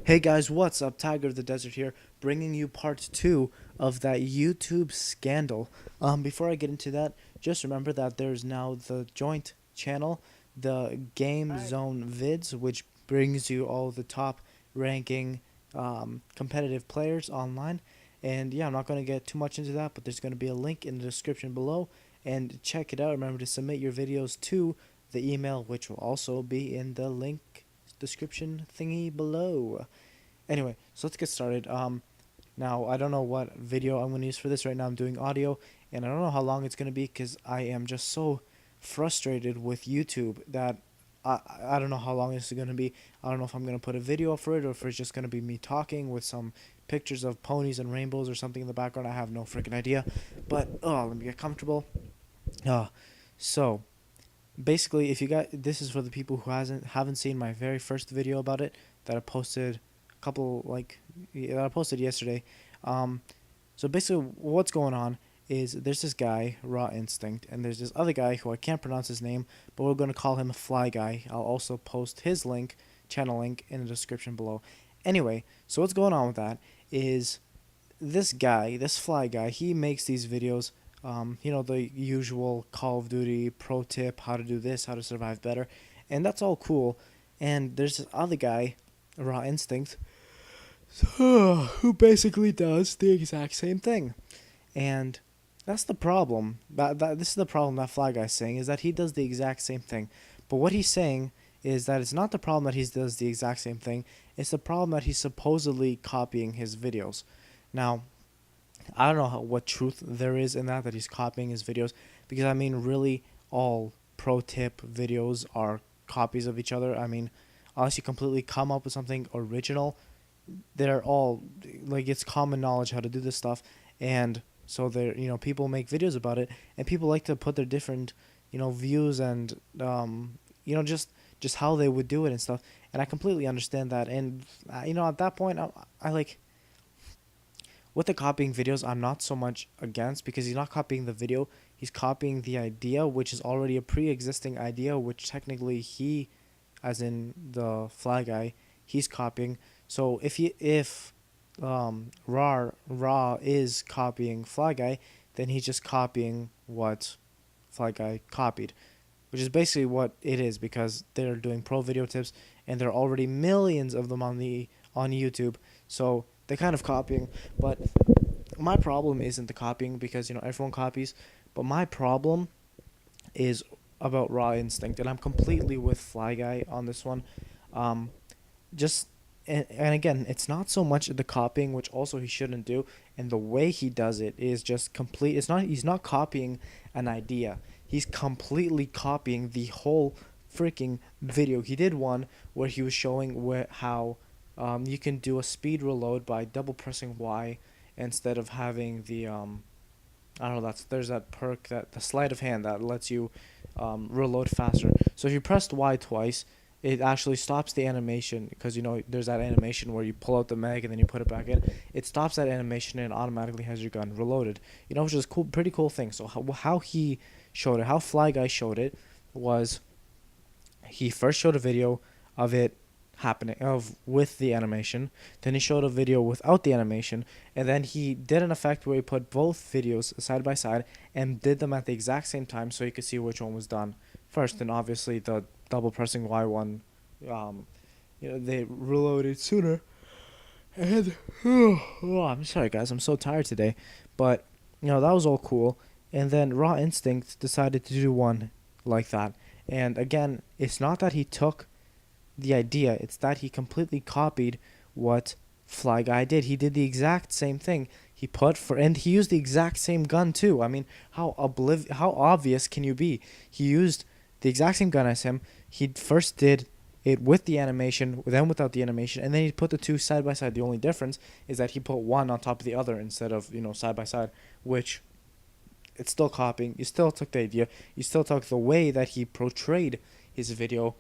Hey guys, what's up? Tiger of the Desert here, bringing you part 2 of that YouTube scandal. Before I get into that, just remember that there's now the joint channel, the Game Zone Vids, which brings you all the top ranking competitive players online. And yeah, I'm not going to get too much into that, but there's going to be a link in the description below. And check it out. Remember to submit your videos to the email, which will also be in the link description thingy below. Anyway, so let's get started. Now I don't know what video I'm going to use for this. Right now I'm doing audio, and I don't know how long it's going to be because I am just so frustrated with YouTube that I don't know how long this is going to be. I don't know if I'm going to put a video up for it or if it's just going to be me talking with some pictures of ponies and rainbows or something in the background. I have no freaking idea. But let me get comfortable. Uh, so basically, if you got this is for the people who haven't seen my very first video about it that I posted a couple like that I posted yesterday. Um, so basically, what's going on is there's this guy Rawinstinct, and there's this other guy who I can't pronounce his name, but we're gonna call him Fly Guy. I'll also post his channel link, in the description below. Anyway, so what's going on with that is this guy, this Fly Guy, he makes these videos. The usual Call of Duty pro tip, how to do this, how to survive better, and that's all cool. And there's this other guy, Rawinstinct, who basically does the exact same thing. And that's the problem. This is the problem that Fly Guy's saying, is that he does the exact same thing. But what he's saying is that it's not the problem that he does the exact same thing. It's the problem that he's supposedly copying his videos. Now, I don't know what truth there is in that he's copying his videos, because I mean, really, all pro tip videos are copies of each other. I mean, unless you completely come up with something original, they're all like, it's common knowledge how to do this stuff. And so they're, people make videos about it, and people like to put their different views and just how they would do it and stuff. And I completely understand that. And at that point, I like, with the copying videos, I'm not so much against, because he's not copying the video, he's copying the idea, which is already a pre-existing idea, which technically he, as in the Fly Guy, he's copying. So if Raw is copying Fly Guy, then he's just copying what Fly Guy copied, which is basically what it is, because they're doing pro video tips, and there are already millions of them on YouTube. So they're kind of copying. But my problem isn't the copying, because everyone copies. But my problem is about Rawinstinct, and I'm completely with Fly Guy on this one. Um, just and again, it's not so much the copying, which also he shouldn't do, and the way he does it is just complete. It's not He's not copying an idea. He's completely copying the whole freaking video. He did one where he was showing how you can do a speed reload by double pressing Y instead of having the I don't know. There's that perk, that the sleight of hand, that lets you reload faster. So if you pressed Y twice, it actually stops the animation, because there's that animation where you pull out the mag and then you put it back in. It stops that animation and automatically has your gun reloaded. Which is cool, pretty cool thing. So how he showed it, how Fly Guy showed it, was he first showed a video of it happening, with the animation. Then he showed a video without the animation, and then he did an effect where he put both videos side by side and did them at the exact same time, so you could see which one was done first. And obviously the double pressing Y one, they reloaded sooner. And oh, I'm sorry guys, I'm so tired today. But that was all cool. And then Rawinstinct decided to do one like that. And again, it's not that he took the idea, it's that he completely copied what Fly Guy did. He did the exact same thing. And he used the exact same gun too. I mean, how obvious can you be? He used the exact same gun as him. He first did it with the animation, then without the animation, and then he put the two side by side. The only difference is that he put one on top of the other instead of side by side, which, it's still copying. You still took the idea. You still took the way that he portrayed his video.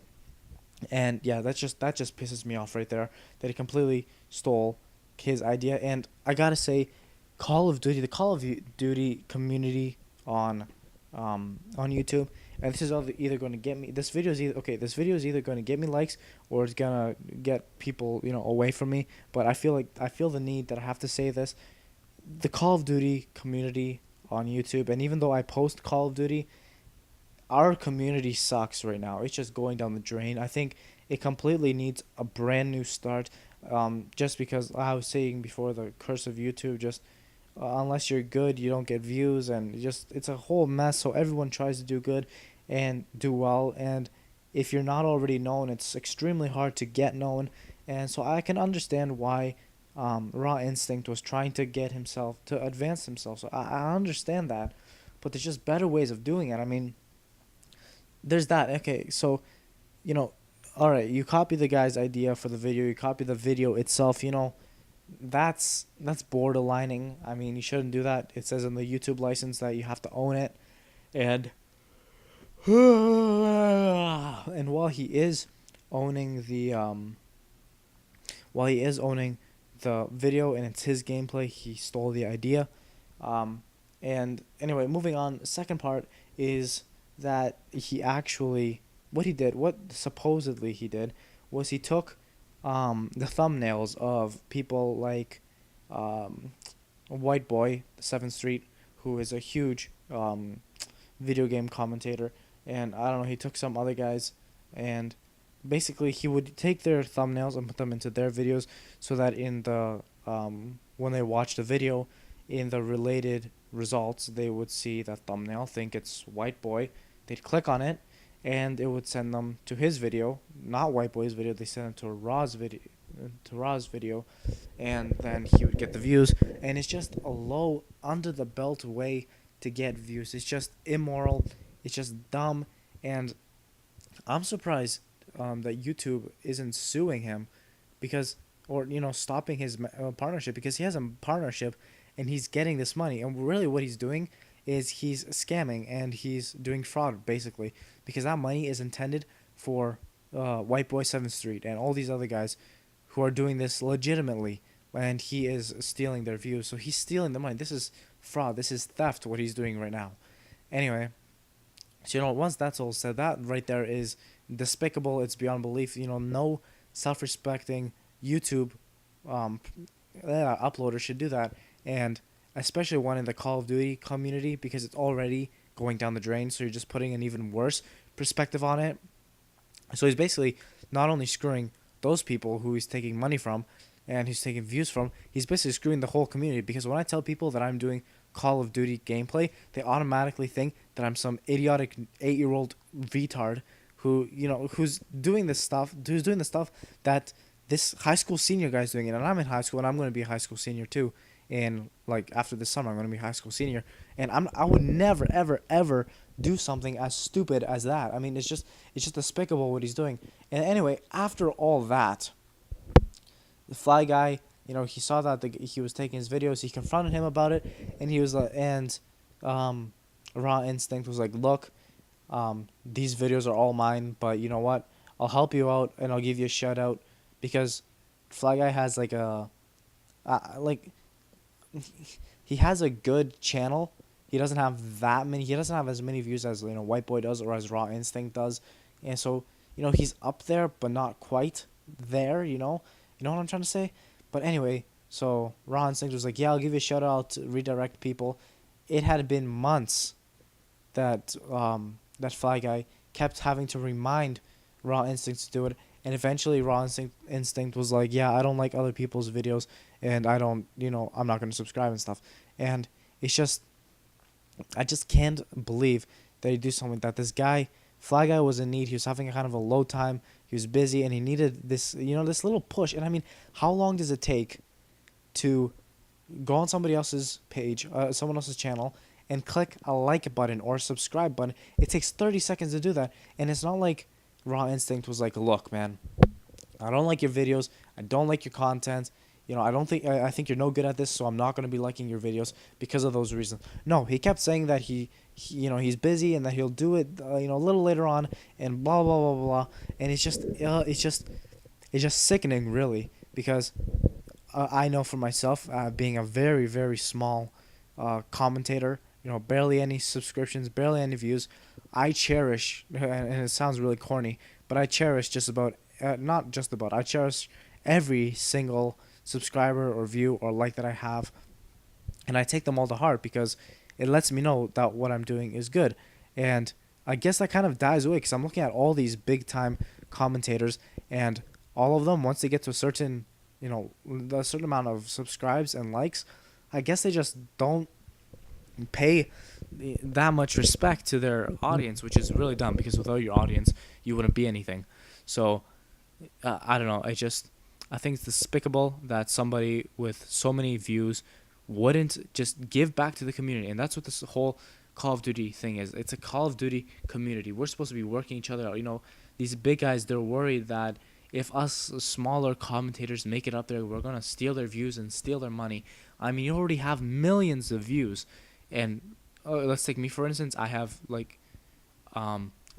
And yeah, that just pisses me off right there, that he completely stole his idea. And I gotta say, the Call of Duty community on YouTube, and this is either going to get me. This video is either okay. This video is either going to get me likes or it's gonna get people, away from me. But I feel the need that I have to say this. The Call of Duty community on YouTube, and even though I post Call of Duty, our community sucks right now. It's just going down the drain. I think it completely needs a brand new start. Just because I was saying before, the curse of YouTube, just unless you're good, you don't get views, and just it's a whole mess. So everyone tries to do good and do well, and if you're not already known, it's extremely hard to get known. And so I can understand why Rawinstinct was trying to get himself to advance himself. So I understand that, but there's just better ways of doing it. I mean, there's that. Okay, so you know, all right, you copy the guy's idea for the video, you copy the video itself. That's borderlining. I mean, you shouldn't do that. It says in the YouTube license that you have to own it, and and while he is owning the video and it's his gameplay, he stole the idea. And anyway, moving on. Second part is that he actually what supposedly he did was he took the thumbnails of people like White Boy 7th Street, who is a huge video game commentator, and I don't know, he took some other guys, and basically he would take their thumbnails and put them into their videos, so that in the when they watch the video, in the related results, they would see that thumbnail, think it's White Boy, they'd click on it, and it would send them to his video, not White Boy's video. They send them to Ra's video, and then he would get the views. And it's just a low, under the belt way to get views. It's just immoral. It's just dumb, and I'm surprised that YouTube isn't suing him, because, or stopping his partnership, because he has a partnership, and he's getting this money. And really, what he's doing is he's scamming and he's doing fraud, basically, because that money is intended for White Boy 7th Street and all these other guys who are doing this legitimately, and he is stealing their views. So he's stealing the money. This is fraud. This is theft, what he's doing right now. Anyway, so once that's all said, that right there is despicable. It's beyond belief. No self-respecting YouTube uploader should do that, and especially one in the Call of Duty community, because it's already going down the drain, so you're just putting an even worse perspective on it. So he's basically not only screwing those people who he's taking money from and he's taking views from, he's basically screwing the whole community, because when I tell people that I'm doing Call of Duty gameplay, they automatically think that I'm some idiotic 8-year-old retard who's doing the stuff that this high school senior guy's doing it. And I'm in high school, and I'm going to be a high school senior too. And like after this summer, I'm going to be a high school senior, and I would never ever do something as stupid as that. I mean, it's just despicable what he's doing. And anyway, after all that, the Fly Guy, he saw that he was taking his videos. He confronted him about it, and he was Rawinstinct was like, look, these videos are all mine, but you know what? I'll help you out and I'll give you a shout out, because Fly Guy has he has a good channel. He doesn't have that many. He doesn't have as many views as White Boy does, or as Rawinstinct does, and so he's up there but not quite there. You know what I'm trying to say. But anyway, so Rawinstinct was like, yeah, I'll give you a shout out to redirect people. It had been months that that Fly Guy kept having to remind Rawinstinct to do it, and eventually Rawinstinct was like, yeah, I don't like other people's videos, and I don't, I'm not going to subscribe and stuff. And it's just, I just can't believe that he do something like that. This guy, Fly Guy, was in need. He was having a kind of a low time. He was busy, and he needed this, this little push. And I mean, how long does it take to go on somebody else's page, someone else's channel, and click a like button or a subscribe button? It takes 30 seconds to do that. And it's not like Rawinstinct was like, look, man, I don't like your videos. I don't like your content. I think you're no good at this, so I'm not going to be liking your videos because of those reasons. No, he kept saying that he's busy and that he'll do it, a little later on, and blah blah blah blah. And it's just sickening, really, because I know for myself, being a very very small commentator, barely any subscriptions, barely any views. I cherish, and it sounds really corny, but I cherish just about, not just about, I cherish every single subscriber or view or like that I have, and I take them all to heart because it lets me know that what I'm doing is good. And I guess that kind of dies away because I'm looking at all these big time commentators, and all of them, once they get to a certain, a certain amount of subscribes and likes, I guess they just don't pay that much respect to their audience, which is really dumb because without your audience, you wouldn't be anything. So I don't know. I think it's despicable that somebody with so many views wouldn't just give back to the community, and that's what this whole Call of Duty thing is. It's a Call of Duty community. We're supposed to be working each other out. These big guys, they're worried that if us smaller commentators make it up there, we're gonna steal their views and steal their money. I mean, you already have millions of views, and let's take me for instance. I have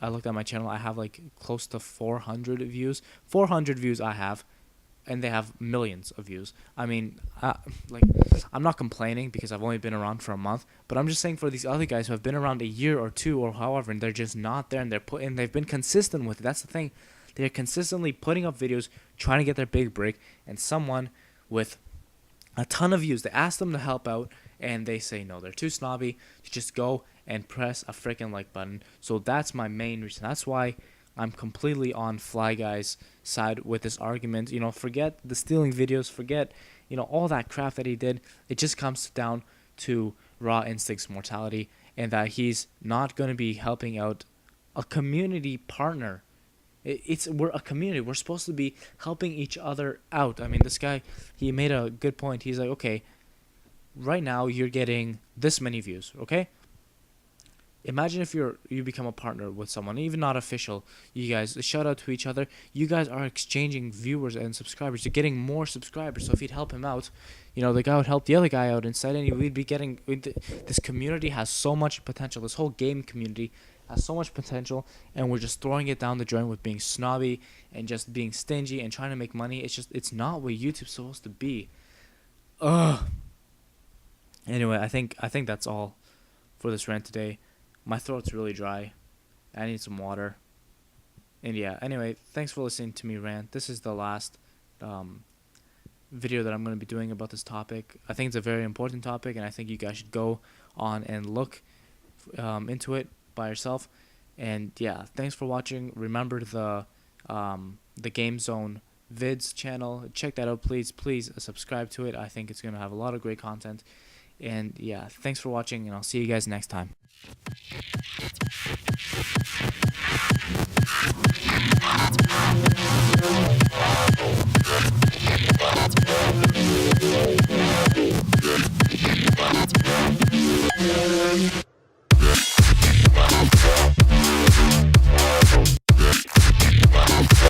I looked at my channel. I have like close to 400 views. 400 views I have, and they have millions of views. I mean, I'm not complaining because I've only been around for a month, but I'm just saying for these other guys who have been around a year or two or however, and they're just not there, and they've been consistent with it. That's the thing. They're consistently putting up videos, trying to get their big break, and someone with a ton of views, they ask them to help out, and they say no. They're too snobby to just go and press a freaking like button. So that's my main reason. That's why I'm completely on Fly Guy's side with this argument. Forget the stealing videos, forget, all that crap that he did. It just comes down to Rawinstinct's mortality, and that he's not going to be helping out a community partner. We're a community. We're supposed to be helping each other out. I mean, this guy, he made a good point. He's like, okay, right now you're getting this many views, okay? Imagine if you become a partner with someone, even not official. You guys shout out to each other. You guys are exchanging viewers and subscribers. You're getting more subscribers. So if you'd help him out, the guy would help the other guy out instead, and we'd be getting. This community has so much potential. This whole game community has so much potential, and we're just throwing it down the drain with being snobby and just being stingy and trying to make money. It's not what YouTube's supposed to be. Ugh. Anyway, I think that's all for this rant today. My throat's really dry. I need some water. And yeah, anyway, thanks for listening to me rant. This is the last video that I'm going to be doing about this topic. I think it's a very important topic, and I think you guys should go on and look into it by yourself. And yeah, thanks for watching. Remember the Game Zone Vids channel. Check that out, please subscribe to it. I think it's going to have a lot of great content. And yeah, thanks for watching, and I'll see you guys next time.